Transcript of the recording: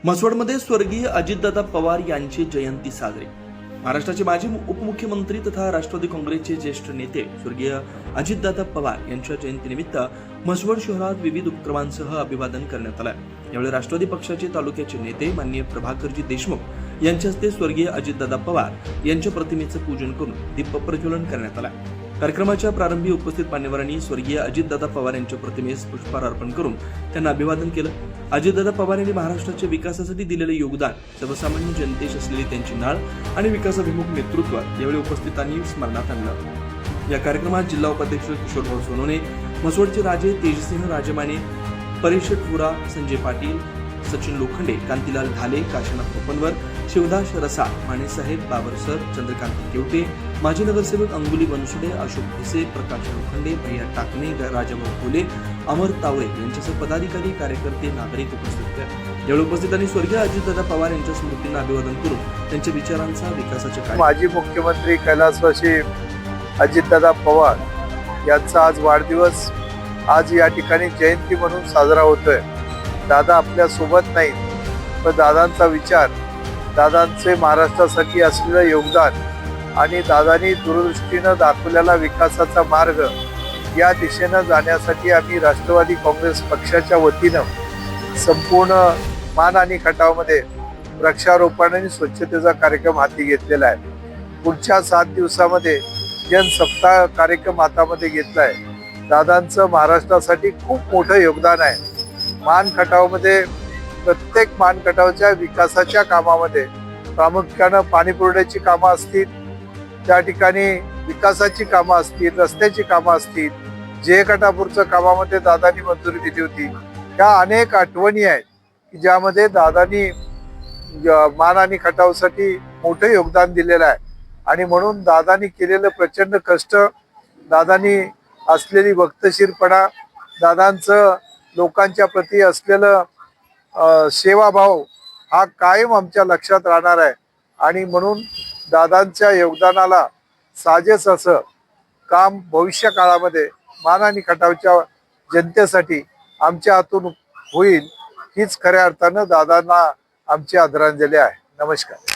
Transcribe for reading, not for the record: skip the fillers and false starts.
म्हसवडमध्ये स्वर्गीय अजितदादा पवार यांची जयंती साजरी। महाराष्ट्राचे माजी उपमुख्यमंत्री तथा राष्ट्रवादी काँग्रेसचे ज्येष्ठ नेते स्वर्गीय अजितदादा पवार यांच्या जयंतीनिमित्त म्हसवड शहरात विविध उपक्रमांसह अभिवादन करण्यात आलं। यावेळी राष्ट्रवादी पक्षाचे तालुक्याचे नेते माननीय प्रभाकरजी देशमुख यांच्या हस्ते स्वर्गीय अजितदादा पवार यांच्या प्रतिमेचं पूजन करून दीप प्रज्वलन करण्यात आलं। कार्यक्रमाच्या प्रारंभी उपस्थित मान्यवरांनी स्वर्गीय अजितदादा पवार यांच्या प्रतिमेस पुष्पहार अर्पण करून त्यांना अभिवादन केलं। अजितदादा पवार यांनी महाराष्ट्राच्या विकासासाठी दिलेले योगदान, सर्वसामान्य जनतेशी असलेली त्यांची नाळ आणि विकासाभिमुख नेतृत्व यावेळी उपस्थितांनी स्मरणात आणलं। या कार्यक्रमात जिल्हा उपाध्यक्ष किशोरभाऊ सोनोने, म्हसवडचे राजे तेजसिंह राजमाने, परेश ठुरा, संजय पाटील, सचिन लोखंडे, कांतीलाल ढाले, काशीनाथ कोपनवर, शिवदास रसा, मानेसाहेब बाबरसर, चंद्रकांत केवटे, माजी नगरसेवक अंगुली बनसुडे, अशोक भिसे, प्रकाश लोखंडे, भैया टाकणे, राजाभाऊ फुले, अमर तावरे यांच्यासह पदाधिकारी, कार्यकर्ते, नागरिक उपस्थित होते। यावेळी उपस्थितांनी स्वर्गीय अजितदादा पवार यांच्या स्मृतींना अभिवादन करून त्यांच्या विचारांचा विकासाच्या कार्य माजी मुख्यमंत्री कैलासवासी अजितदादा पवार यांचा आज वाढदिवस, आज या ठिकाणी जयंती म्हणून साजरा होतोय। दादा आपल्या सोबत नाहीत, पण दादांचा विचार, दादांचे महाराष्ट्रासाठी असलेलं योगदान आणि दादांनी दूरदृष्टीनं दाखवलेला विकासाचा मार्ग, या दिशेनं जाण्यासाठी आम्ही राष्ट्रवादी काँग्रेस पक्षाच्या वतीनं संपूर्ण मान आणि खटावमध्ये वृक्षारोपण आणि स्वच्छतेचा कार्यक्रम हाती घेतलेला आहे। पुढच्या 7 दिवसामध्ये जनसप्ताह कार्यक्रम हातामध्ये घेतलाय। दादांचं महाराष्ट्रासाठी खूप मोठं योगदान आहे। मान खटावमध्ये प्रत्येक मान खटावच्या विकासाच्या कामामध्ये प्रामुख्यानं पाणीपुरवठ्याची कामं असतील, त्या ठिकाणी विकासाची कामं असतील, रस्त्याची कामं असतील, जयकटापूरच्या कामामध्ये दादांनी मंजुरी दिली होती। या अनेक आठवणी आहेत की ज्यामध्ये दादांनी मान आणि खटावसाठी मोठं योगदान दिलेलं आहे। आणि म्हणून दादांनी केलेलं प्रचंड कष्ट, दादांनी असलेली वक्तशीरपणा, दादांचं लोकांच्या प्रती असलेलं सेवाभाव हा कायम आमच्या लक्षात राहणार आहे। आणि म्हणून दादांच्या योगदानाला साजेस असं काम भविष्य काळामध्ये मान आणि खटावच्या जनतेसाठी आमच्या हातून होईल, हीच खऱ्या अर्थानं दादांना आमची आदरांजली आहे। नमस्कार।